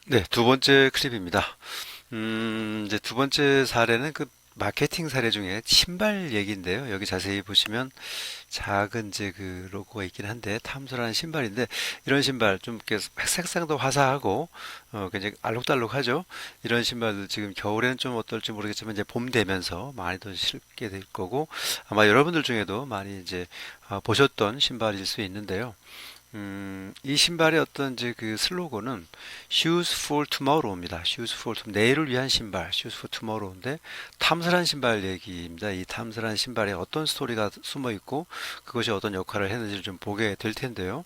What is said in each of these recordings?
네, 두 번째 클립입니다. 이제 두 번째 사례는 그 마케팅 사례 중에 신발 얘기인데요. 여기 자세히 보시면 작은 이제 그 로고가 있긴 한데 탐스라는 신발인데 이런 신발 좀 이렇게 색상도 화사하고 굉장히 알록달록하죠. 이런 신발들 지금 겨울에는 좀 어떨지 모르겠지만 이제 봄 되면서 많이 더 신게 될 거고 아마 여러분들 중에도 많이 이제 보셨던 신발일 수 있는데요. 이 신발의 어떤 이제 그 슬로건은 Shoes for Tomorrow입니다. Shoes for Tomorrow. 내일을 위한 신발, Shoes for Tomorrow인데 탐스란 신발 얘기입니다. 이 탐스란 신발에 어떤 스토리가 숨어 있고 그것이 어떤 역할을 했는지를 좀 보게 될 텐데요.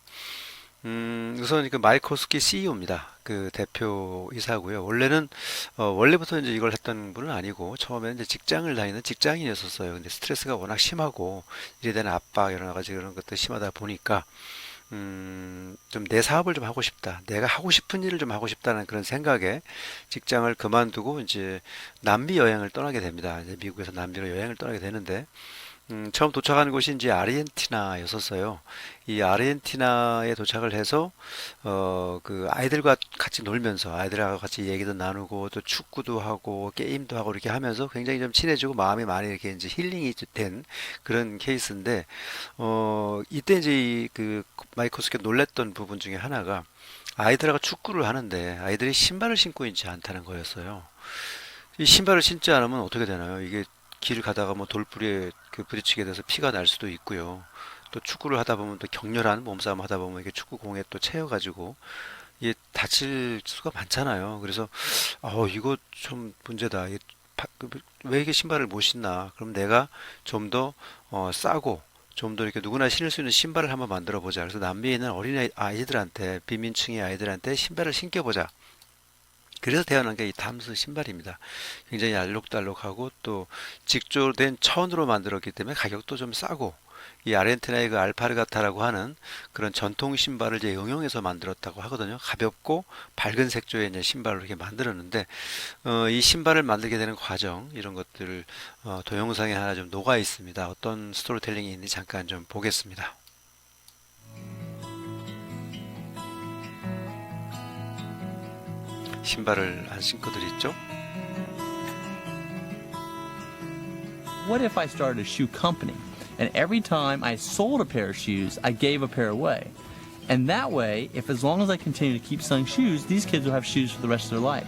우선 그 마이크 호스키 CEO입니다. 그 대표이사고요. 원래부터 이제 이걸 했던 분은 아니고 처음에는 이제 직장을 다니는 직장인이었었어요. 근데 스트레스가 워낙 심하고 일에 대한 압박 여러 가지 그런 것들 심하다 보니까 좀 내 사업을 좀 하고 싶다. 내가 하고 싶은 일을 좀 하고 싶다는 그런 생각에 직장을 그만두고 이제 남미 여행을 떠나게 됩니다. 이제 미국에서 남미로 여행을 떠나게 되는데, 처음 도착하는 곳이 이제 아르헨티나였었어요. 이 아르헨티나에 도착을 해서 그 아이들과 같이 놀면서 아이들하고 같이 얘기도 나누고 또 축구도 하고 게임도 하고 이렇게 하면서 굉장히 좀 친해지고 마음이 많이 이렇게 이제 힐링이 된 그런 케이스인데 이때 이제 그 마이코스께 놀랬던 부분 중에 하나가 아이들하고 축구를 하는데 아이들이 신발을 신고 있지 않다는 거였어요. 이 신발을 신지 않으면 어떻게 되나요? 이게 길을 가다가 뭐 돌부리에 그 부딪히게 돼서 피가 날 수도 있고요. 또 축구를 하다 보면 또 격렬한 몸싸움 하다 보면 이게 축구공에 또 채여가지고 이게 다칠 수가 많잖아요. 그래서 이거 좀 문제다. 왜 이게 신발을 못 신나? 그럼 내가 좀 더 싸고 좀 더 이렇게 누구나 신을 수 있는 신발을 한번 만들어 보자. 그래서 남미에 있는 어린 아이들한테 비민층의 아이들한테 신발을 신겨보자. 그래서 태어난 게 이 탐스 신발입니다. 굉장히 알록달록하고 또 직조된 천으로 만들었기 때문에 가격도 좀 싸고 이 아르헨티나의 그 알파르가타라고 하는 그런 전통 신발을 이제 응용해서 만들었다고 하거든요. 가볍고 밝은 색조의 이제 신발을 이렇게 만들었는데 이 신발을 만들게 되는 과정 이런 것들을 동영상에 하나 좀 녹아 있습니다. 어떤 스토리텔링이 있는지 잠깐 좀 보겠습니다. 신발을 안 신고들 있죠? What if I started a shoe company and every time I sold a pair of shoes, I gave a pair away? And that way, if as long as I continue to keep selling shoes, these kids will have shoes for the rest of their life.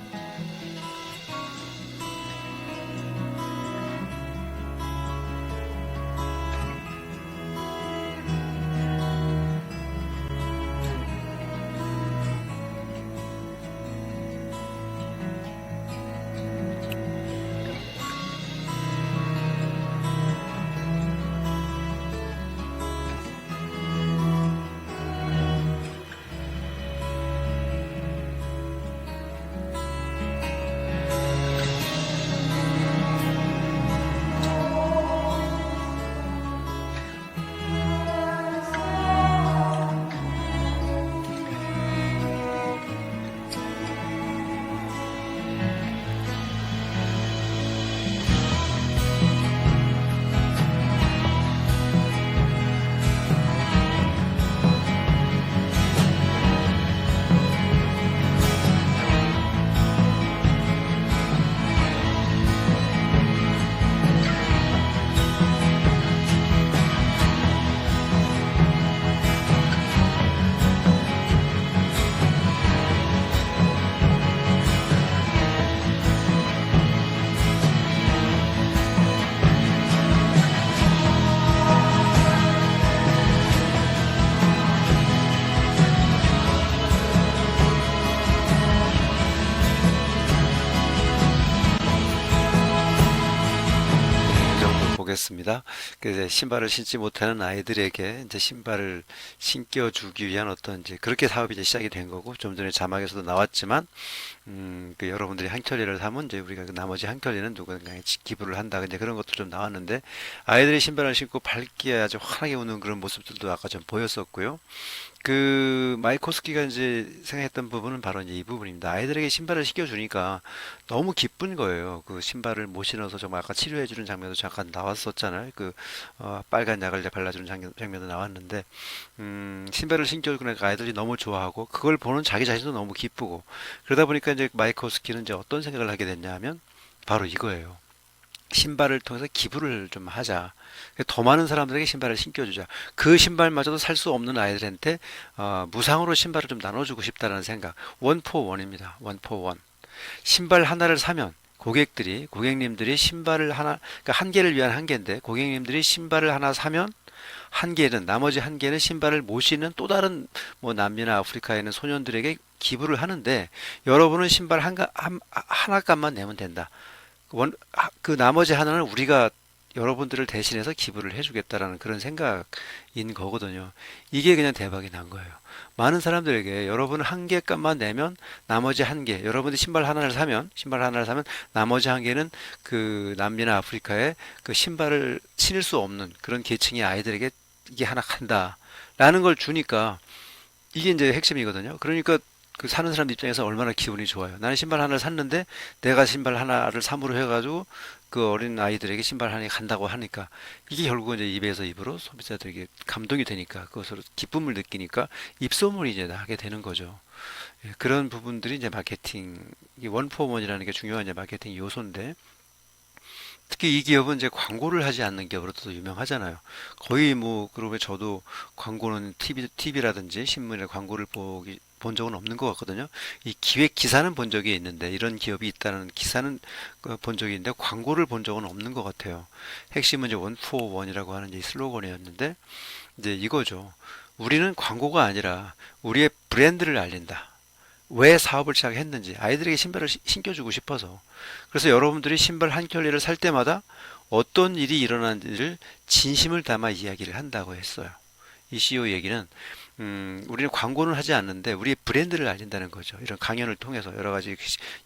이 정도 보겠습니다. 그 이제 신발을 신지 못하는 아이들에게 이제 신발을 신겨주기 위한 어떤 이제 그렇게 사업이 이제 시작이 된 거고 좀 전에 자막에서도 나왔지만 그 여러분들이 한 켤레를 하면 이제 우리가 그 나머지 한 켤레는 누군가에 기부를 한다. 이제 그런 것도 좀 나왔는데 아이들이 신발을 신고 밝게 아주 환하게 우는 그런 모습들도 아까 좀 보였었고요. 그 마이코스키가 이제 생각했던 부분은 바로 이제 이 부분입니다. 아이들에게 신발을 신겨주니까 너무 기쁜 거예요. 그 신발을 못 신어서 정말 아까 치료해주는 장면도 잠깐 나왔었잖아요. 그 빨간 약을 이제 발라주는 장면도 나왔는데 신발을 신겨주니까 아이들이 너무 좋아하고 그걸 보는 자기 자신도 너무 기쁘고 그러다 보니까 이제 마이코스키는 이제 어떤 생각을 하게 됐냐 하면 바로 이거예요. 신발을 통해서 기부를 좀 하자. 더 많은 사람들에게 신발을 신겨주자. 그 신발마저도 살 수 없는 아이들한테 무상으로 신발을 좀 나눠주고 싶다는 생각. 원포원입니다. 원포원. 신발 하나를 사면 고객님들이 신발을 하나, 그러니까 한 개를 위한 한 개인데 고객님들이 신발을 하나 사면 한 개는 나머지 한 개는 신발을 못 신는 또 다른 뭐 남미나 아프리카에 있는 소년들에게 기부를 하는데 여러분은 신발 하나 값만 내면 된다. 그 나머지 하나는 우리가 여러분들을 대신해서 기부를 해주겠다라는 그런 생각인 거거든요. 이게 그냥 대박이 난 거예요. 많은 사람들에게 여러분 한 개 값만 내면 나머지 한 개, 여러분들이 신발 하나를 사면 나머지 한 개는 그 남미나 아프리카에 그 신발을 신을 수 없는 그런 계층의 아이들에게 이게 하나 간다라는 걸 주니까 이게 이제 핵심이거든요. 그러니까 그 사는 사람 입장에서 얼마나 기분이 좋아요. 나는 신발 하나를 샀는데 내가 신발 하나를 사무로 해가지고 그 어린 아이들에게 신발 하나 간다고 하니까 이게 결국은 이제 입에서 입으로 소비자들에게 감동이 되니까 그것으로 기쁨을 느끼니까 입소문이 이제 나게 되는 거죠. 예, 그런 부분들이 이제 마케팅, 이 원포원이라는 게 중요한 이제 마케팅 요소인데 특히 이 기업은 이제 광고를 하지 않는 기업으로도 유명하잖아요. 거의 뭐 그러면 저도 광고는 TV라든지 신문에 광고를 본 적은 없는 것 같거든요. 이 기획 기사는 본 적이 있는데 이런 기업이 있다는 기사는 본 적이 있는데 광고를 본 적은 없는 것 같아요. 핵심은 이제 원포원이라고 하는 이 슬로건이었는데 이제 이거죠. 우리는 광고가 아니라 우리의 브랜드를 알린다. 왜 사업을 시작했는지 아이들에게 신발을 신겨주고 싶어서 그래서 여러분들이 신발 한 켤레를 살 때마다 어떤 일이 일어나는지를 진심을 담아 이야기를 한다고 했어요. 이 CEO 얘기는 우리는 광고는 하지 않는데 우리의 브랜드를 알린다는 거죠. 이런 강연을 통해서 여러 가지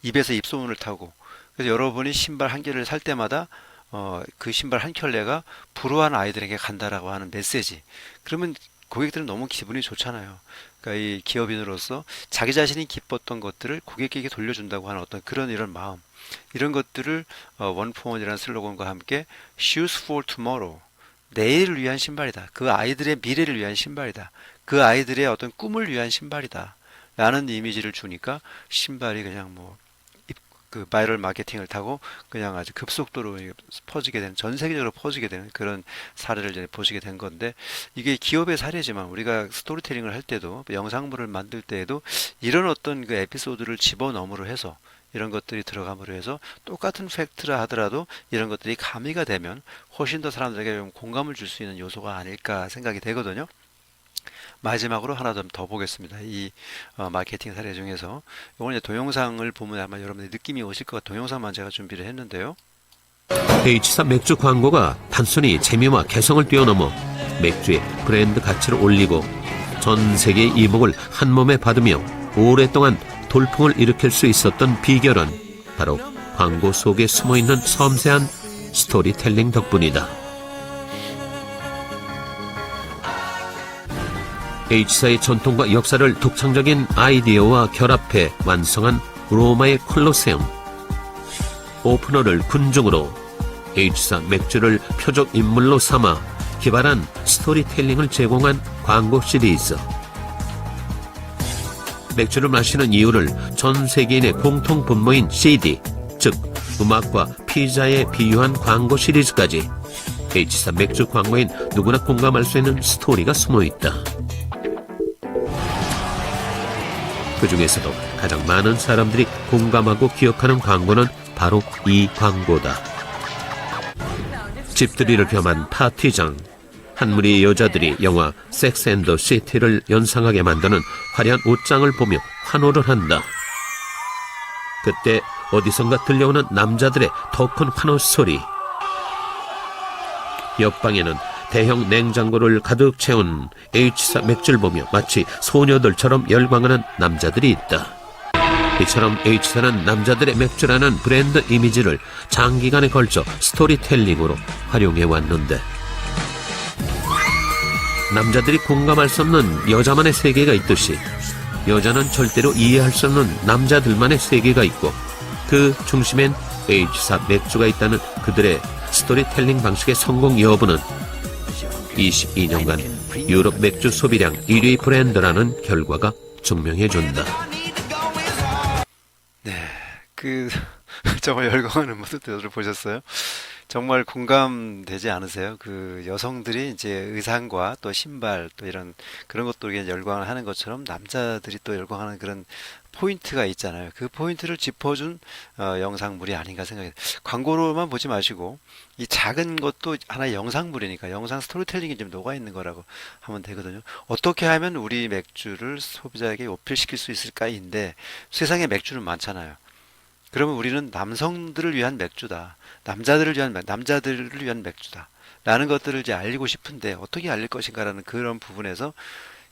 입에서 입소문을 타고 그래서 여러분이 신발 한 켤레를 살 때마다 그 신발 한 켤레가 불우한 아이들에게 간다라고 하는 메시지. 그러면 고객들은 너무 기분이 좋잖아요. 그러니까 이 기업인으로서 자기 자신이 기뻤던 것들을 고객에게 돌려준다고 하는 어떤 그런 이런 마음, 이런 것들을 원포원이라는 슬로건과 함께 Shoes for Tomorrow, 내일을 위한 신발이다. 그 아이들의 미래를 위한 신발이다. 그 아이들의 어떤 꿈을 위한 신발이다. 라는 이미지를 주니까 신발이 그냥 뭐 그 바이럴 마케팅을 타고 그냥 아주 급속도로 퍼지게 되는, 전 세계적으로 퍼지게 되는 그런 사례를 이제 보시게 된 건데, 이게 기업의 사례지만 우리가 스토리텔링을 할 때도 영상물을 만들 때에도 이런 어떤 그 에피소드를 집어넣음으로 해서 이런 것들이 들어감으로 해서 똑같은 팩트라 하더라도 이런 것들이 가미가 되면 훨씬 더 사람들에게 좀 공감을 줄 수 있는 요소가 아닐까 생각이 되거든요. 마지막으로 하나 더 보겠습니다. 이 마케팅 사례 중에서 이건 이제 동영상을 보면 아마 여러분들 느낌이 오실 것 같아요. 동영상만 제가 준비를 했는데요. H사 맥주 광고가 단순히 재미와 개성을 뛰어넘어 맥주의 브랜드 가치를 올리고 전 세계의 이목을 한 몸에 받으며 오랫동안 돌풍을 일으킬 수 있었던 비결은 바로 광고 속에 숨어있는 섬세한 스토리텔링 덕분이다. H사의 전통과 역사를 독창적인 아이디어와 결합해 완성한 로마의 콜로세움. 오프너를 군중으로 H사 맥주를 표적 인물로 삼아 기발한 스토리텔링을 제공한 광고 시리즈. 맥주를 마시는 이유를 전 세계인의 공통 분모인 CD, 즉 음악과 피자에 비유한 광고 시리즈까지 H사 맥주 광고엔 누구나 공감할 수 있는 스토리가 숨어있다. 그 중에서도 가장 많은 사람들이 공감하고 기억하는 광고는 바로 이 광고다. 집들이를 겸한 파티장, 한 무리의 여자들이 영화 섹스 앤 더 시티를 연상하게 만드는 화려한 옷장을 보며 환호를 한다. 그때 어디선가 들려오는 남자들의 더 큰 환호 소리. 옆방에는 대형 냉장고를 가득 채운 H사 맥주를 보며 마치 소녀들처럼 열광하는 남자들이 있다. 이처럼 H사는 남자들의 맥주라는 브랜드 이미지를 장기간에 걸쳐 스토리텔링으로 활용해 왔는데, 남자들이 공감할 수 없는 여자만의 세계가 있듯이 여자는 절대로 이해할 수 없는 남자들만의 세계가 있고 그 중심엔 H사 맥주가 있다는 그들의 스토리텔링 방식의 성공 여부는 22년간 유럽 맥주 소비량 1위 브랜드라는 결과가 증명해준다. 네, 정말 열광하는 모습들을 보셨어요? 정말 공감되지 않으세요? 그 여성들이 이제 의상과 또 신발 또 이런 그런 것들에 열광을 하는 것처럼 남자들이 또 열광하는 그런 포인트가 있잖아요. 그 포인트를 짚어준 영상물이 아닌가 생각해요. 광고로만 보지 마시고 이 작은 것도 하나의 영상물이니까 영상 스토리텔링이 좀 녹아 있는 거라고 하면 되거든요. 어떻게 하면 우리 맥주를 소비자에게 어필시킬 수 있을까인데 세상에 맥주는 많잖아요. 그러면 우리는 남성들을 위한 맥주다. 남자들을 위한 맥주다. 라는 것들을 이제 알리고 싶은데 어떻게 알릴 것인가라는 그런 부분에서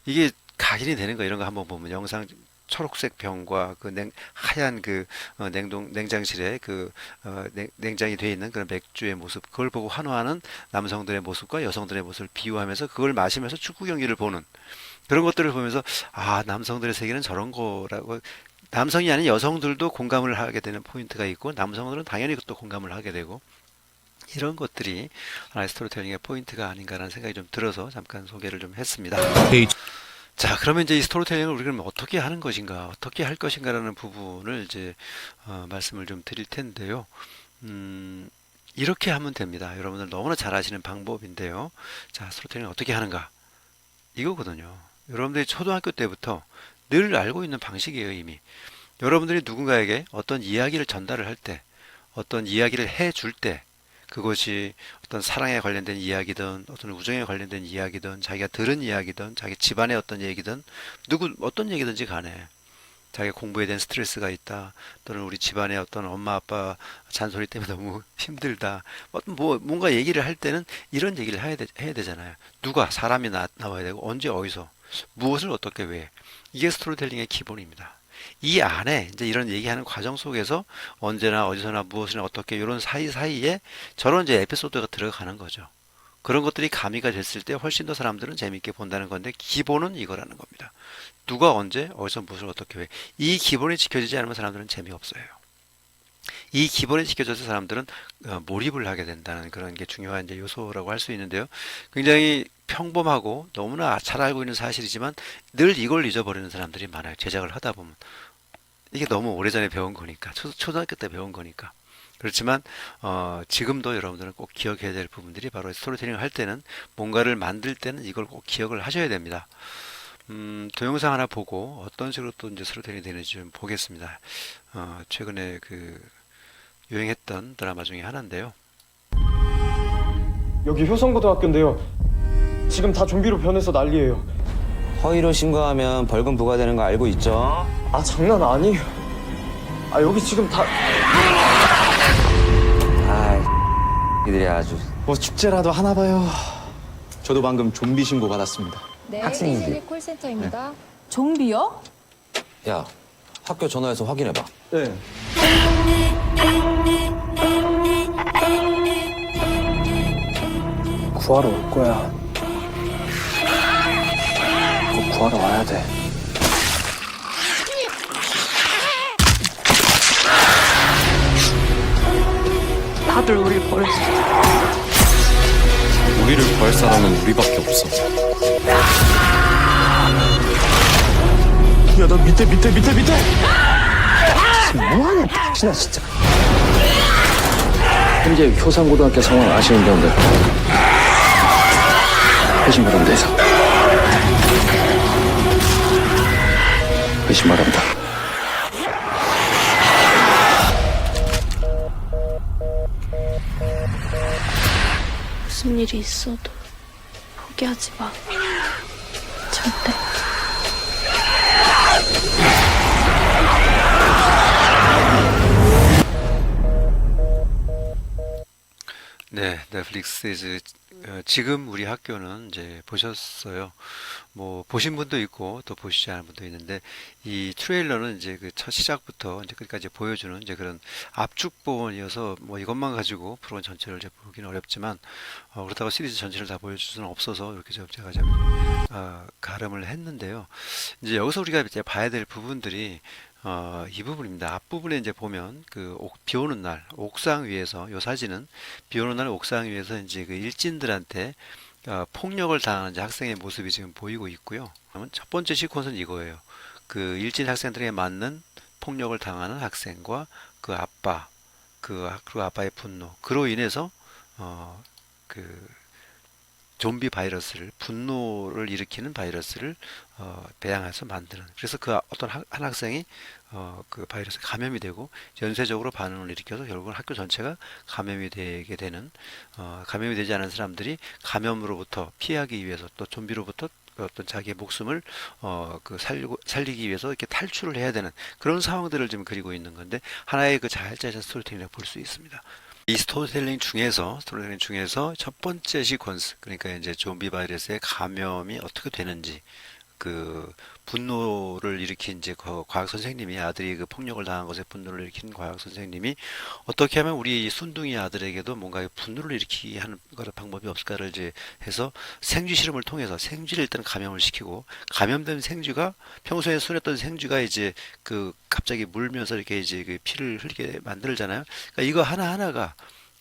이게 각인이 되는 거 이런 거 한번 보면 영상 초록색 병과 하얀 냉장실에 냉장이 되어 있는 그런 맥주의 모습 그걸 보고 환호하는 남성들의 모습과 여성들의 모습을 비유하면서 그걸 마시면서 축구 경기를 보는 그런 것들을 보면서 아 남성들의 세계는 저런 거라고 남성이 아닌 여성들도 공감을 하게 되는 포인트가 있고 남성들은 당연히 또 공감을 하게 되고 이런 것들이 하나의 스토리텔링의 포인트가 아닌가라는 생각이 좀 들어서 잠깐 소개를 좀 했습니다. 자, 그러면 이제 이 스토리텔링을 우리가 어떻게 하는 것인가, 어떻게 할 것인가라는 부분을 이제 말씀을 좀 드릴 텐데요. 이렇게 하면 됩니다. 여러분들 너무나 잘 아시는 방법인데요. 자, 스토리텔링 어떻게 하는가? 이거거든요. 여러분들이 초등학교 때부터 늘 알고 있는 방식이에요, 이미. 여러분들이 누군가에게 어떤 이야기를 전달을 할 때, 어떤 이야기를 해줄 때, 그것이 어떤 사랑에 관련된 이야기든, 어떤 우정에 관련된 이야기든, 자기가 들은 이야기든, 자기 집안의 어떤 얘기든, 어떤 얘기든지 간에, 자기가 공부에 대한 스트레스가 있다, 또는 우리 집안의 어떤 엄마, 아빠 잔소리 때문에 너무 힘들다, 뭔가 얘기를 할 때는 이런 얘기를 해야 되잖아요. 사람이 나와야 되고, 언제, 어디서, 무엇을 어떻게 왜. 이게 스토리텔링의 기본입니다. 이 안에 이제 이런 얘기하는 과정 속에서 언제나 어디서나 무엇이나 어떻게 이런 사이사이에 저런 이제 에피소드가 들어가는 거죠. 그런 것들이 가미가 됐을 때 훨씬 더 사람들은 재밌게 본다는 건데 기본은 이거라는 겁니다. 누가 언제 어디서 무엇을 어떻게 왜. 이 기본이 지켜지지 않으면 사람들은 재미없어요. 이 기본이 지켜져서 사람들은 몰입을 하게 된다는 그런 게 중요한 이제 요소라고 할 수 있는데요. 굉장히 평범하고 너무나 잘 알고 있는 사실이지만 늘 이걸 잊어버리는 사람들이 많아요. 제작을 하다 보면. 이게 너무 오래전에 배운 거니까. 초등학교 때 배운 거니까. 그렇지만 지금도 여러분들은 꼭 기억해야 될 부분들이 바로 스토리텔링을 할 때는 뭔가를 만들 때는 이걸 꼭 기억을 하셔야 됩니다. 동영상 하나 보고 어떤 식으로 또 이제 스토리텔링이 되는지 좀 보겠습니다. 최근에 유행했던 드라마 중에 하나인데요. 여기 효성고등학교인데요. 지금 다 좀비로 변해서 난리예요. 허위로 신고하면 벌금 부과되는 거 알고 있죠? 아 장난 아니에요. 아 여기 지금 다 이들이 아주 뭐 축제라도 하나 봐요. 저도 방금 좀비 신고 받았습니다. 네, 학생인데. 시리 콜센터입니다. 좀비요? 야 학교 전화해서 확인해봐. 네. 구하러 올 거야. 꼭 구하러 와야 돼. 다들 우릴 버렸어. 우리를 구할 사람은 우리밖에 없어. 야, 너 밑에. 뭐하냐, 진아 진짜. 현재 효산고등학교 상황 아시는 분들 회신 바랍니다. 회신 바랍니다. 무슨 일이 있어도 포기하지 마. 절대. 넷플릭스에서 지금 우리 학교는 이제 보셨어요. 뭐 보신 분도 있고 또 보시지 않은 분도 있는데 이 트레일러는 이제 그 첫 시작부터 이제 끝까지 보여주는 이제 그런 압축본이어서 뭐 이것만 가지고 프로그램 전체를 이제 보기는 어렵지만 그렇다고 시리즈 전체를 다 보여줄 수는 없어서 이렇게 제가 좀 가름을 했는데요. 이제 여기서 우리가 이제 봐야 될 부분들이 이 부분입니다. 앞부분에 이제 보면 비 오는 날 옥상 위에서 요 사진은 비 오는 날 옥상 위에서 이제 그 일진들한테 폭력을 당하는 이제 학생의 모습이 지금 보이고 있고요. 그러면 첫 번째 시퀀스는 이거예요. 그 일진 학생들에게 맞는 폭력을 당하는 학생과 그 아빠, 그 아빠의 분노, 그로 인해서 그 좀비 바이러스를 분노를 일으키는 바이러스를 배양해서 만드는 그래서 그 어떤 한 학생이 그 바이러스에 감염이 되고 연쇄적으로 반응을 일으켜서 결국은 학교 전체가 감염이 되게 되는 감염이 되지 않은 사람들이 감염으로부터 피하기 위해서 또 좀비로부터 어떤 자기의 목숨을 살리기 위해서 이렇게 탈출을 해야 되는 그런 상황들을 지금 그리고 있는 건데 하나의 그 잘 짜진 스토리텔링이라고 볼 수 있습니다. 이 스토리텔링 중에서 첫 번째 시퀀스 그러니까 이제 좀비 바이러스의 감염이 어떻게 되는지 그 분노를 일으킨 이제 그 과학 선생님이 아들이 그 폭력을 당한 것에 분노를 일으킨 과학 선생님이 어떻게 하면 우리 순둥이 아들에게도 뭔가 분노를 일으키게 하는 방법이 없을까를 이제 해서 생쥐 실험을 통해서 생쥐를 일단 감염을 시키고 감염된 생쥐가 평소에 순했던 생쥐가 이제 그 갑자기 물면서 이렇게 이제 그 피를 흘리게 만들잖아요. 그러니까 이거 하나하나가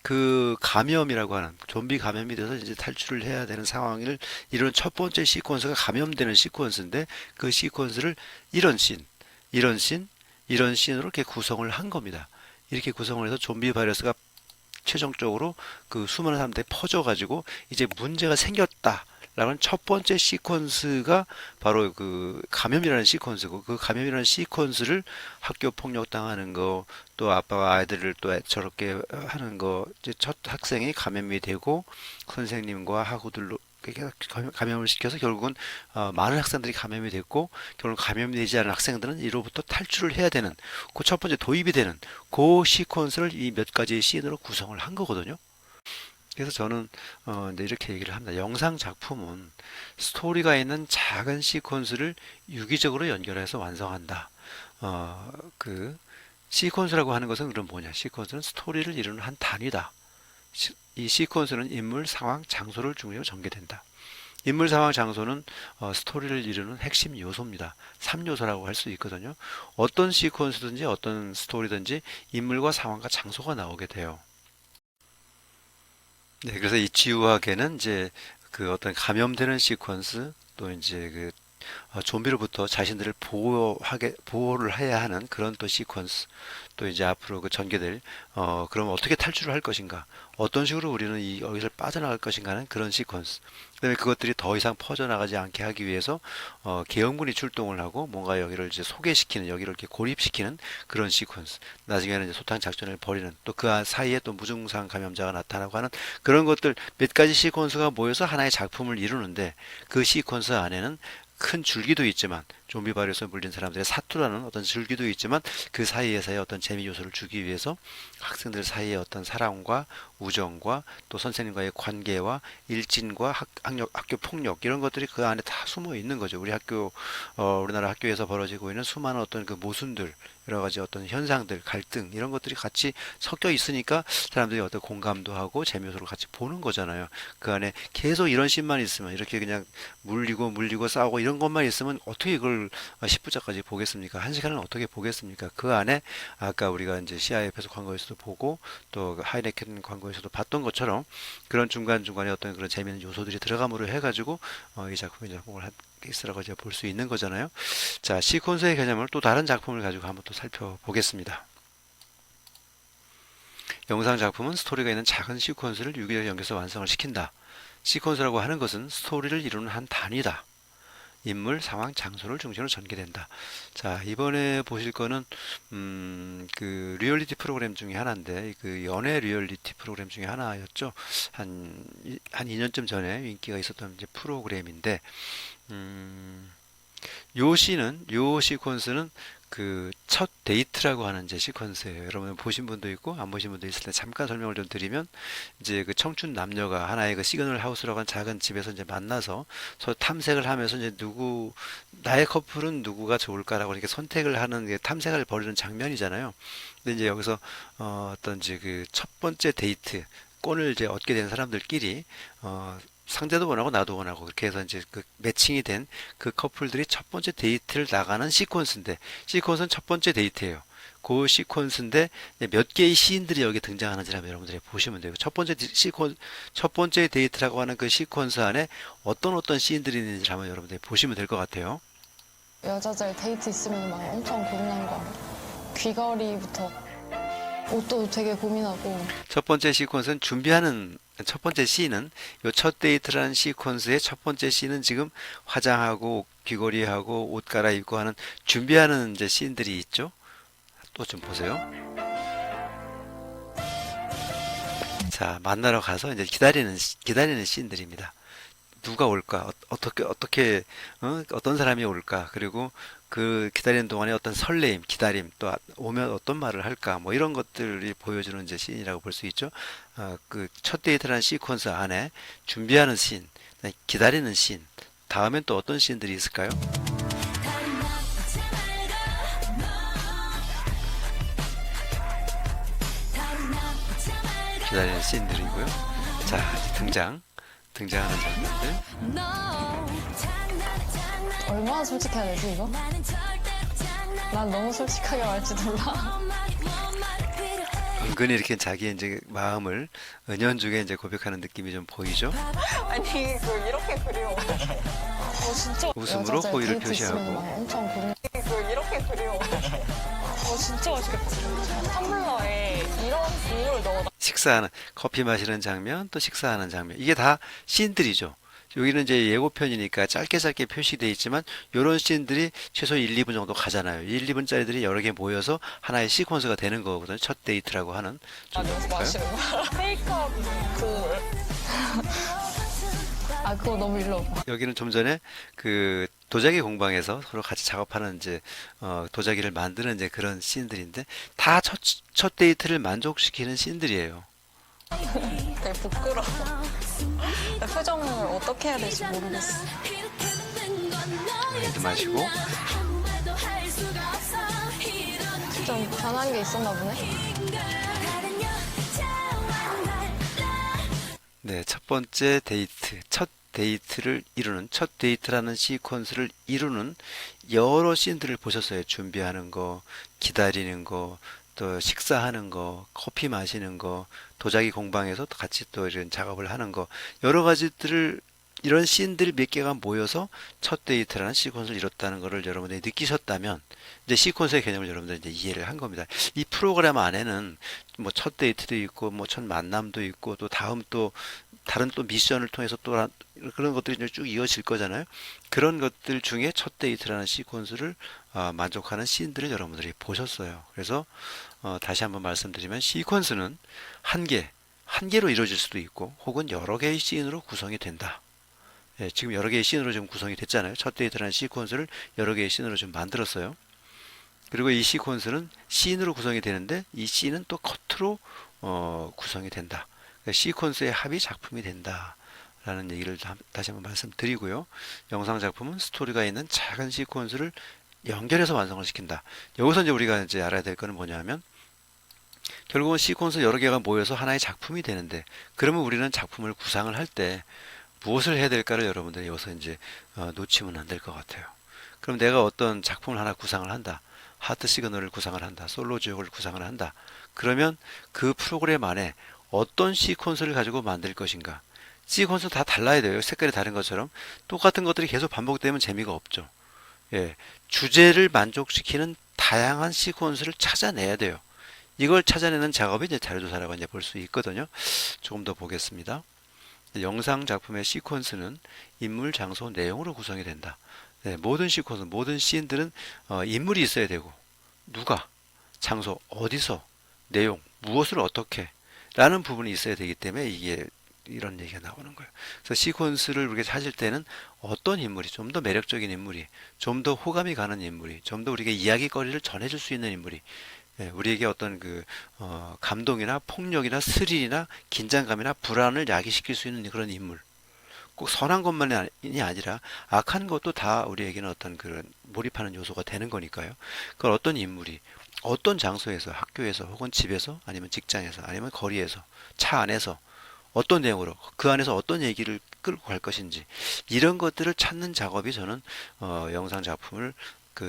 그 감염이라고 하는 좀비 감염이 돼서 이제 탈출을 해야 되는 상황을 이런 첫 번째 시퀀스가 감염되는 시퀀스인데 그 시퀀스를 이런 씬으로 이렇게 구성을 한 겁니다. 이렇게 구성을 해서 좀비 바이러스가 최종적으로 그 수많은 사람들이 퍼져가지고 이제 문제가 생겼다. 라는 첫 번째 시퀀스가 바로 그 감염이라는 시퀀스고 그 감염이라는 시퀀스를 학교 폭력 당하는 거 또 아빠가 아이들을 또 저렇게 하는 거 이제 첫 학생이 감염이 되고 선생님과 학우들로 감염을 시켜서 결국은 많은 학생들이 감염이 됐고 결국 감염되지 않은 학생들은 이로부터 탈출을 해야 되는 그 첫 번째 도입이 되는 그 시퀀스를 이 몇 가지 씬으로 구성을 한 거거든요. 그래서 저는 이제 이렇게 얘기를 합니다. 영상 작품은 스토리가 있는 작은 시퀀스를 유기적으로 연결해서 완성한다. 그 시퀀스라고 하는 것은 그럼 뭐냐? 시퀀스는 스토리를 이루는 한 단위다. 이 시퀀스는 인물, 상황, 장소를 중심으로 전개된다. 인물, 상황, 장소는 스토리를 이루는 핵심 요소입니다. 3요소라고 할 수 있거든요. 어떤 시퀀스든지 어떤 스토리든지 인물과 상황과 장소가 나오게 돼요. 네, 그래서 이 지우학에는 이제 그 어떤 감염되는 시퀀스 또 이제 그 좀비로부터 자신들을 보호를 해야 하는 그런 또 시퀀스 또 이제 앞으로 그 전개될 그럼 어떻게 탈출을 할 것인가 어떤 식으로 우리는 여기서 빠져나갈 것인가 하는 그런 시퀀스 그다음에 그것들이 더 이상 퍼져나가지 않게 하기 위해서 계엄군이 출동을 하고 뭔가 여기를 이제 소개시키는 여기를 이렇게 고립시키는 그런 시퀀스 나중에는 이제 소탕 작전을 벌이는 또 그 사이에 또 무증상 감염자가 나타나고 하는 그런 것들 몇 가지 시퀀스가 모여서 하나의 작품을 이루는데 그 시퀀스 안에는 큰 줄기도 있지만 좀비 바이러스에 물린 사람들의 사투라는 어떤 줄기도 있지만 그 사이에서의 어떤 재미 요소를 주기 위해서 학생들 사이의 어떤 사랑과 우정과 또 선생님과의 관계와 일진과 학교 폭력 이런 것들이 그 안에 다 숨어 있는 거죠. 우리나라 학교에서 벌어지고 있는 수많은 어떤 그 모순들 여러 가지 어떤 현상들, 갈등 이런 것들이 같이 섞여 있으니까 사람들이 어떤 공감도 하고 재미요소를 같이 보는 거잖아요. 그 안에 계속 이런 씬만 있으면 이렇게 그냥 물리고 싸우고 이런 것만 있으면 어떻게 이걸 10부작까지 보겠습니까? 1시간은 어떻게 보겠습니까? 그 안에 아까 우리가 이제 CIF에서 광고에서도 보고 또 하이네켄 광고에서도 봤던 것처럼 그런 중간중간에 어떤 그런 재미있는 요소들이 들어감으로 해가지고 이 작품을 있으라고 제가 볼 수 있는 거잖아요. 자, 시퀀스의 개념을 또 다른 작품을 가지고 한번 또 살펴보겠습니다. 영상 작품은 스토리가 있는 작은 시퀀스를 유기적으로 연결해서 완성을 시킨다. 시퀀스라고 하는 것은 스토리를 이루는 한 단위다. 인물, 상황, 장소를 중심으로 전개된다. 자, 이번에 보실 거는 그 리얼리티 프로그램 중에 하나인데 그 연애 리얼리티 프로그램 중에 하나였죠. 한 2년쯤 전에 인기가 있었던 이제 프로그램인데 요 시퀀스는 그 첫 데이트라고 하는 이제 시퀀스예요. 여러분 보신 분도 있고 안 보신 분도 있을 때 잠깐 설명을 좀 드리면 이제 그 청춘 남녀가 하나의 그 시그널 하우스라고 하는 작은 집에서 이제 만나서 서로 탐색을 하면서 이제 나의 커플은 누구가 좋을까라고 이렇게 선택을 하는 게 탐색을 벌이는 장면이잖아요. 근데 이제 여기서 어떤 이제 그 첫 번째 데이트 꼴을 이제 얻게 된 사람들끼리 상대도 원하고 나도 원하고 그렇게 해서 이제 그 매칭이 된 그 커플들이 첫 번째 데이트를 나가는 시퀀스인데 시퀀스는 첫 번째 데이트예요. 그 시퀀스인데 몇 개의 시인들이 여기 등장하는지 한번 여러분들이 보시면 돼요. 첫 번째 데이트라고 하는 그 시퀀스 안에 어떤 시인들이 있는지 한번 여러분들이 보시면 될 것 같아요. 여자들 데이트 있으면 막 엄청 고민한 거 알아? 귀걸이부터 옷도 되게 고민하고. 첫 번째 시퀀스는 준비하는 첫 번째 시는 요 첫 데이트라는 시퀀스의 첫 번째 시는 지금 화장하고 귀걸이하고 옷 갈아입고 하는 준비하는 이제 시인들이 있죠. 또 좀 보세요. 자, 만나러 가서 이제 기다리는 시인들입니다. 누가 올까? 어떻게 어떤 사람이 올까? 그리고 그 기다리는 동안에 어떤 설레임, 기다림, 또 오면 어떤 말을 할까? 뭐 이런 것들이 보여주는 이제 씬이라고 볼 수 있죠. 그 첫 데이트라는 시퀀스 안에 준비하는 씬, 기다리는 씬, 다음엔 또 어떤 씬들이 있을까요? 기다리는 씬들이고요. 자, 이제 등장하는 장면들. 얼마나 솔직해야 되지 이거? 난 너무 솔직하게 말할지 몰라. 은근히 이렇게 자기의 이제 마음을 은연중에 이제 고백하는 느낌이 좀 보이죠? 아니 그 이렇게 그려. 진짜 웃음으로 여자들 호의를 데이트 있으면 막 표시하고. 엄청 고민. 그 이렇게 그려. 진짜 맛있겠다. 텀블러에 이런 국물을 넣어. 식사하는 커피 마시는 장면 또 식사하는 장면 이게 다 씬들이죠. 여기는 이제 예고편이니까 짧게 표시되어 있지만 이런 씬들이 최소 1, 2분 정도 가잖아요. 1, 2분짜리들이 여러 개 모여서 하나의 시퀀스가 되는 거거든요. 첫 데이트라고 하는. 좀 여기서 볼까요? 마시는 거야. 페이크업 그 아 그거 너무 일로 오빠. 여기는 좀 전에 그 도자기 공방에서 서로 같이 작업하는 이제 도자기를 만드는 이제 그런 씬들인데 다 첫 데이트를 만족시키는 씬들이에요. 되게 부끄러워. 나 표정을 어떻게 해야 될지 모르겠어. 와인도 마시고. 좀 변한 게 있었나 보네. 네, 첫 번째 데이트, 첫 데이트라는 시퀀스를 이루는 여러 씬들을 보셨어요. 준비하는 거, 기다리는 거, 또 식사하는 거, 커피 마시는 거, 도자기 공방에서 같이 또 이런 작업을 하는 거, 여러 가지들을 이런 씬들 몇 개가 모여서 첫 데이트라는 시퀀스를 이뤘다는 것을 여러분들이 느끼셨다면 이제 시퀀스의 개념을 여러분들이 이제 이해를 한 겁니다. 이 프로그램 안에는 뭐 첫 데이트도 있고 뭐 첫 만남도 있고 또 다음 또 다른 또 미션을 통해서 또 그런 것들이 이제 쭉 이어질 거잖아요. 그런 것들 중에 첫 데이트라는 시퀀스를 만족하는 씬들을 여러분들이 보셨어요. 그래서 다시 한번 말씀드리면 시퀀스는 한 개로 이루어질 수도 있고 혹은 여러 개의 씬으로 구성이 된다. 예, 지금 여러 개의 씬으로 지금 구성이 됐잖아요. 첫 데이트라는 시퀀스를 여러 개의 씬으로 좀 만들었어요. 그리고 이 시퀀스는 씬으로 구성이 되는데 이 씬은 또 커트로 구성이 된다. 그러니까 시퀀스의 합이 작품이 된다. 라는 얘기를 다시 한번 말씀드리고요. 영상 작품은 스토리가 있는 작은 시퀀스를 연결해서 완성을 시킨다. 여기서 이제 우리가 이제 알아야 될 거는 뭐냐면 결국은 시퀀스 여러 개가 모여서 하나의 작품이 되는데 그러면 우리는 작품을 구상을 할 때 무엇을 해야 될까를 여러분들이 여기서 이제 놓치면 안 될 것 같아요. 그럼 내가 어떤 작품을 하나 구상을 한다. 하트 시그널을 구상을 한다. 솔로 지역을 구상을 한다. 그러면 그 프로그램 안에 어떤 시퀀스를 가지고 만들 것인가. 시퀀스 다 달라야 돼요. 색깔이 다른 것처럼. 똑같은 것들이 계속 반복되면 재미가 없죠. 예, 주제를 만족시키는 다양한 시퀀스를 찾아내야 돼요. 이걸 찾아내는 작업이 이제 자료조사라고 이제 볼 수 있거든요. 조금 더 보겠습니다. 영상 작품의 시퀀스는 인물, 장소, 내용으로 구성이 된다. 네, 모든 시퀀스, 모든 씬들은 인물이 있어야 되고 누가, 장소, 어디서, 내용, 무엇을 어떻게 라는 부분이 있어야 되기 때문에 이게 이런 얘기가 나오는 거예요. 그래서 시퀀스를 우리가 찾을 때는 어떤 인물이 좀 더 매력적인 인물이, 좀 더 호감이 가는 인물이, 좀 더 우리에게 이야기거리를 전해줄 수 있는 인물이, 우리에게 어떤 감동이나 폭력이나 스릴이나 긴장감이나 불안을 야기시킬 수 있는 그런 인물. 꼭 선한 것만이 아니라 악한 것도 다 우리에게는 어떤 그런 몰입하는 요소가 되는 거니까요. 그걸 어떤 인물이 어떤 장소에서, 학교에서 혹은 집에서 아니면 직장에서 아니면 거리에서 차 안에서 어떤 내용으로 그 안에서 어떤 얘기를 끌고 갈 것인지 이런 것들을 찾는 작업이 저는 영상 작품을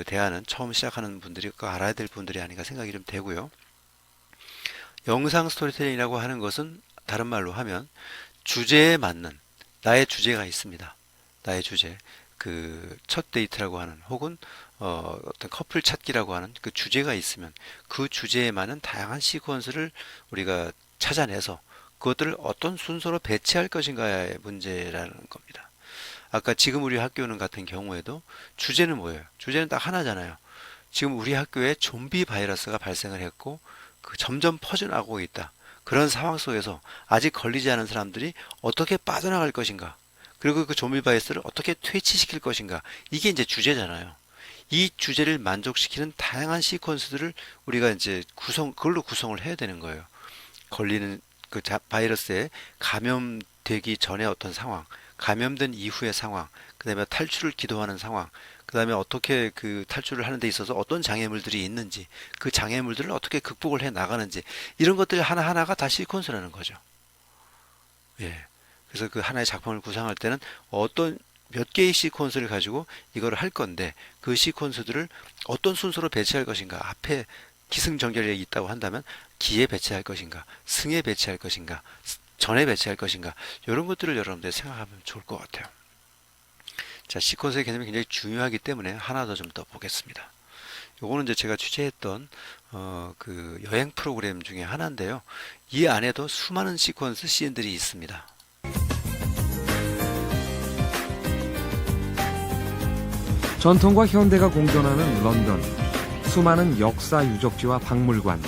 대하는 처음 시작하는 분들이 꼭 알아야 될 분들이 아닌가 생각이 좀 되고요. 영상 스토리텔링이라고 하는 것은 다른 말로 하면 주제에 맞는 나의 주제가 있습니다. 나의 주제. 첫 데이트라고 하는 혹은 어떤 커플 찾기라고 하는 그 주제가 있으면 그 주제에 맞는 다양한 시퀀스를 우리가 찾아내서 그것들을 어떤 순서로 배치할 것인가의 문제라는 겁니다. 아까 지금 우리 학교는 같은 경우에도 주제는 뭐예요? 주제는 딱 하나잖아요. 지금 우리 학교에 좀비 바이러스가 발생을 했고 점점 퍼져나가고 있다. 그런 상황 속에서 아직 걸리지 않은 사람들이 어떻게 빠져나갈 것인가? 그리고 그 좀비 바이러스를 어떻게 퇴치시킬 것인가? 이게 이제 주제잖아요. 이 주제를 만족시키는 다양한 시퀀스들을 우리가 이제 그걸로 구성을 해야 되는 거예요. 걸리는 바이러스에 감염되기 전에 어떤 상황, 감염된 이후의 상황, 그 다음에 탈출을 기도하는 상황, 그 다음에 어떻게 탈출을 하는 데 있어서 어떤 장애물들이 있는지, 그 장애물들을 어떻게 극복을 해 나가는지, 이런 것들 하나하나가 다 시퀀스라는 거죠. 예. 그래서 그 하나의 작품을 구상할 때는 몇 개의 시퀀스를 가지고 이거를 할 건데, 그 시퀀스들을 어떤 순서로 배치할 것인가, 앞에 기승전결이 있다고 한다면 기에 배치할 것인가, 승에 배치할 것인가, 전에 배치할 것인가, 이런 것들을 여러분들이 생각하면 좋을 것 같아요. 자, 시퀀스의 개념이 굉장히 중요하기 때문에 하나 더 좀 더 보겠습니다. 요거는 이제 제가 취재했던 여행 프로그램 중에 하나인데요. 이 안에도 수많은 시퀀스 씬들이 있습니다. 전통과 현대가 공존하는 런던. 수많은 역사 유적지와 박물관.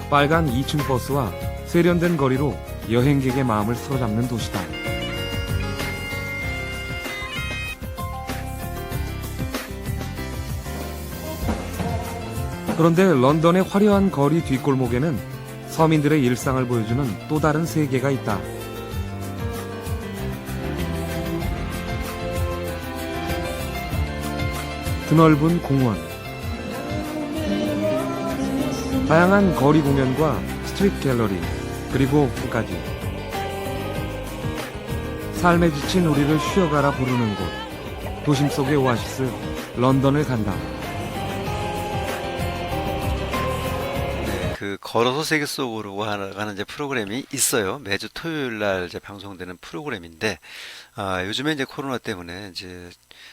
빨간 2층 버스와 세련된 거리로 여행객의 마음을 사로잡는 도시다. 그런데 런던의 화려한 거리 뒷골목에는 서민들의 일상을 보여주는 또 다른 세계가 있다. 드넓은 공원, 다양한 거리 공연과 스트릿 갤러리, 그리고 까지 삶에 지친 우리를 쉬어가라 부르는 곳, 도심 속의 오아시스 런던을 간다. 걸어서 세계 속으로 하는 이제 프로그램이 있어요. 매주 토요일 날 이제 방송되는 프로그램인데, 요즘에 이제 코로나 때문에 이제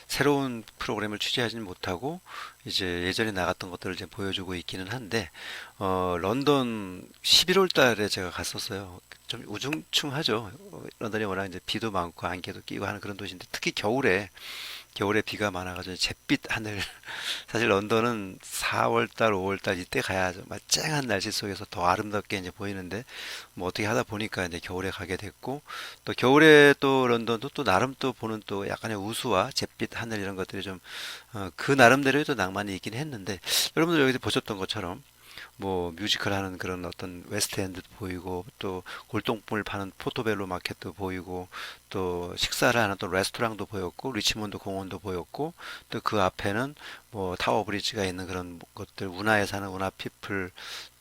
새로운 프로그램을 취재하지는 못하고 이제 예전에 나갔던 것들을 이제 보여주고 있기는 한데, 런던 11월 달에 제가 갔었어요. 좀 우중충하죠. 런던이 워낙 이제 비도 많고 안개도 끼고 하는 그런 도시인데, 특히 겨울에 비가 많아가지고 잿빛 하늘. 사실 런던은 4월달, 5월달 이때 가야 정말 쨍한 날씨 속에서 더 아름답게 이제 보이는데, 뭐 어떻게 하다 보니까 이제 겨울에 가게 됐고, 또 겨울에 또 런던도 또 나름 또 보는 또 약간의 우수와 잿빛 하늘 이런 것들이 좀, 그 나름대로의 또 낭만이 있긴 했는데, 여러분들 여기서 보셨던 것처럼 뭐 뮤지컬 하는 그런 어떤 웨스트엔드도 보이고, 또 골동품을 파는 포토벨로 마켓도 보이고, 또 식사를 하는 또 레스토랑도 보였고, 리치몬드 공원도 보였고, 또 그 앞에는 뭐 타워 브리지가 있는 그런 것들, 운하에 사는 운하 피플,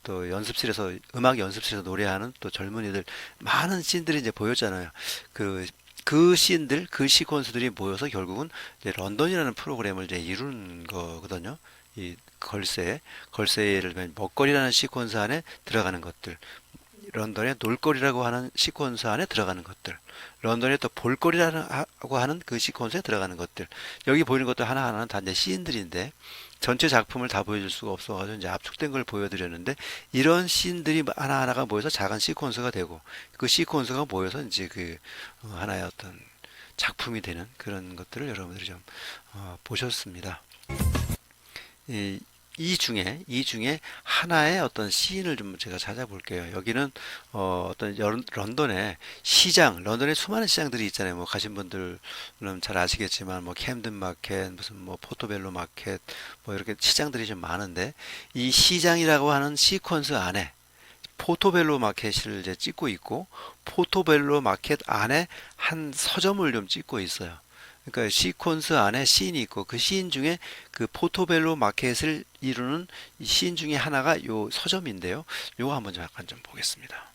또 연습실에서 음악 연습실에서 노래하는 또 젊은이들, 많은 씬들이 이제 보였잖아요. 그 씬들, 그 시퀀스들이 모여서 결국은 이제 런던이라는 프로그램을 이제 이루는 거거든요. 이 걸새를 먹거리라는 시퀀스 안에 들어가는 것들, 런던의 놀거리라고 하는 시퀀스 안에 들어가는 것들, 런던의 또 볼거리라고 하는 그 시퀀스에 들어가는 것들, 여기 보이는 것들 하나하나는 다 이제 씬들인데, 전체 작품을 다 보여줄 수가 없어가지고 이제 압축된 걸 보여드렸는데, 이런 씬들이 하나하나가 모여서 작은 시퀀스가 되고, 그 시퀀스가 모여서 이제 하나의 어떤 작품이 되는 그런 것들을 여러분들이 좀 보셨습니다. 이 중에 하나의 어떤 시인을 좀 제가 찾아볼게요. 여기는 어떤 런던의 시장, 런던의 수많은 시장들이 있잖아요. 뭐 가신 분들은 잘 아시겠지만 뭐 캠든 마켓, 무슨 뭐 포토벨로 마켓, 뭐 이렇게 시장들이 좀 많은데 이 시장이라고 하는 시퀀스 안에 포토벨로 마켓을 이제 찍고 있고 포토벨로 마켓 안에 한 서점을 좀 찍고 있어요. 그러니까 시퀀스 안에 시인이 있고 그 시인 중에 그 포토벨로 마켓을 이루는 이 시인 중에 하나가 요 서점인데요. 요거 한번 좀 약간 좀 보겠습니다.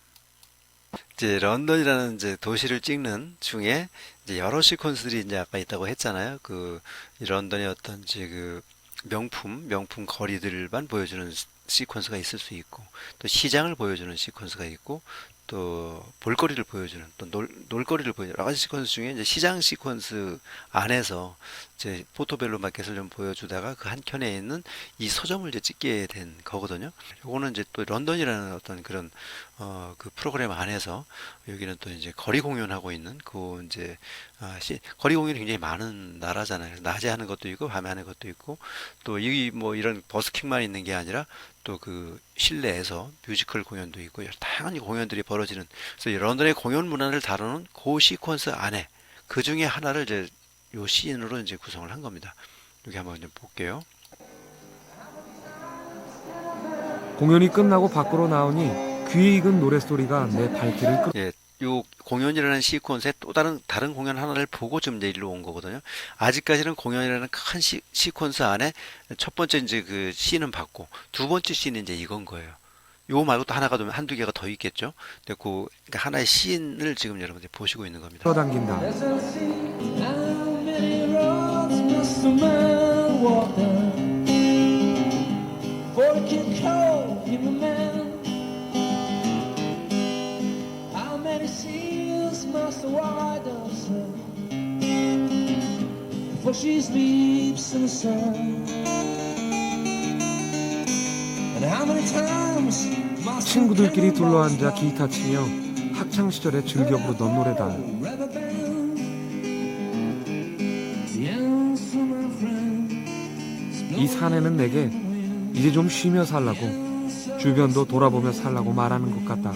이제 런던이라는 이제 도시를 찍는 중에 이제 여러 시퀀스들이 이제 아까 있다고 했잖아요. 그 이 런던의 어떤 이제 그 명품 거리들만 보여주는 시퀀스가 있을 수 있고 또 시장을 보여주는 시퀀스가 있고 또 볼거리를 보여주는 또 놀거리를 보여주는 여러 가지 시퀀스 중에 이제 시장 시퀀스 안에서 이제 포토벨로 마켓을 좀 보여주다가 그 한켠에 있는 이 서점을 이제 찍게 된 거거든요. 요거는 이제 또 런던이라는 어떤 그런 그 프로그램 안에서 여기는 또 이제 거리 공연하고 있는 그 이제 거리 공연이 굉장히 많은 나라잖아요. 낮에 하는 것도 있고 밤에 하는 것도 있고 또 이 뭐 이런 버스킹만 있는 게 아니라 또 그 실내에서 뮤지컬 공연도 있고 여러 다양한 공연들이 벌어지는 그래서 이 런던의 공연 문화를 다루는 그 시퀀스 안에 그 중에 하나를 이제 요 시인으로 이제 구성을 한 겁니다. 여기 한번 좀 볼게요. 공연이 끝나고 밖으로 나오니 귀에 익은 노랫소리가 내 발길을 끌. 예, 요 공연이라는 시퀀스에 또 다른 공연 하나를 보고 좀 이제 일로 온 거거든요. 아직까지는 공연이라는 큰 시퀀스 안에 첫 번째 이제 그 시는 봤고 두 번째 시는 이제 이건 거예요. 요 말고 또 하나가 좀 한두 개가 더 있겠죠. 근데 그러니까 하나의 시인을 지금 여러분들이 보시고 있는 겁니다. 끌어당긴다. 친구들끼리 둘러앉아 기타 치며 학창 시절에 즐겨 부르던 노래다. 이 사내는 내게 이제 좀 쉬며 살라고 주변도 돌아보며 살라고 말하는 것 같다.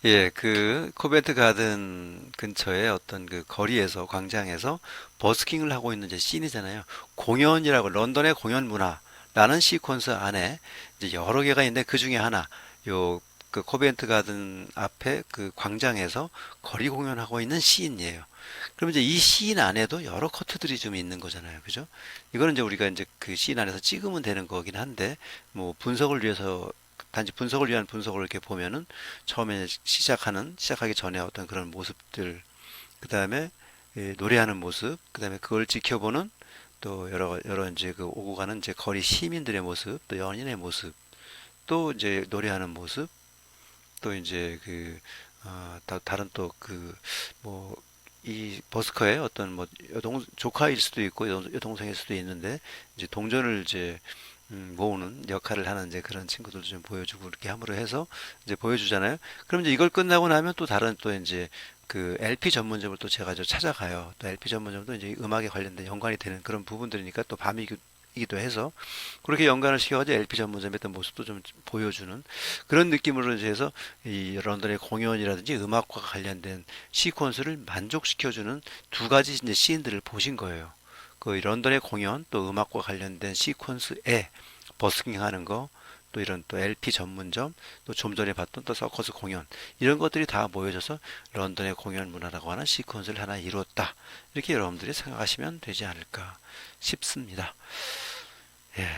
예, 그 코벤트 가든 근처에 어떤 그 거리에서 광장에서 버스킹을 하고 있는 이제 씬이잖아요. 공연이라고 런던의 공연 문화라는 시퀀스 안에 이제 여러 개가 있는데 그 중에 하나 요 그 코벤트 가든 앞에 그 광장에서 거리 공연하고 있는 씬이에요. 그럼 이제 이 씬 안에도 여러 커트들이 좀 있는 거잖아요. 그죠? 이거는 이제 우리가 이제 그 씬 안에서 찍으면 되는 거긴 한데 뭐 분석을 위해서 단지 분석을 위한 분석을 이렇게 보면은 처음에 시작하기 전에 어떤 그런 모습들, 그 다음에 노래하는 모습, 그 다음에 그걸 지켜보는 또 여러 이제 그 오고 가는 이제 거리 시민들의 모습, 또 연인의 모습, 또 이제 노래하는 모습, 또 이제 다른 또 뭐 이 버스커의 어떤 뭐 조카일 수도 있고 여동생일 수도 있는데 이제 동전을 이제 모으는 역할을 하는 이제 그런 친구들도 좀 보여주고 이렇게 함으로 해서 이제 보여주잖아요. 그럼 이제 이걸 끝나고 나면 또 다른 또 이제 그 LP 전문점을 또 제가 찾아가요. 또 LP 전문점도 이제 음악에 관련된 연관이 되는 그런 부분들이니까 또 밤이기도 해서 그렇게 연관을 시켜가지고 LP 전문점의 어떤 모습도 좀 보여주는 그런 느낌으로 이제 해서 이 런던의 공연이라든지 음악과 관련된 시퀀스를 만족시켜주는 두 가지 이제 시인들을 보신 거예요. 그 런던의 공연 또 음악과 관련된 시퀀스에 버스킹 하는 거, 또 이런 또 LP 전문점, 또 좀 전에 봤던 또 서커스 공연 이런 것들이 다 모여져서 런던의 공연 문화라고 하는 시퀀스를 하나 이루었다. 이렇게 여러분들이 생각하시면 되지 않을까 싶습니다. 예.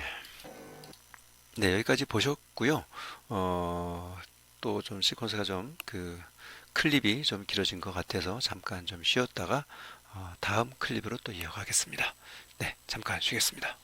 네, 여기까지 보셨고요. 또 좀 시퀀스가 좀 클립이 좀 길어진 것 같아서 잠깐 좀 쉬었다가 다음 클립으로 또 이어가겠습니다. 네, 잠깐 쉬겠습니다.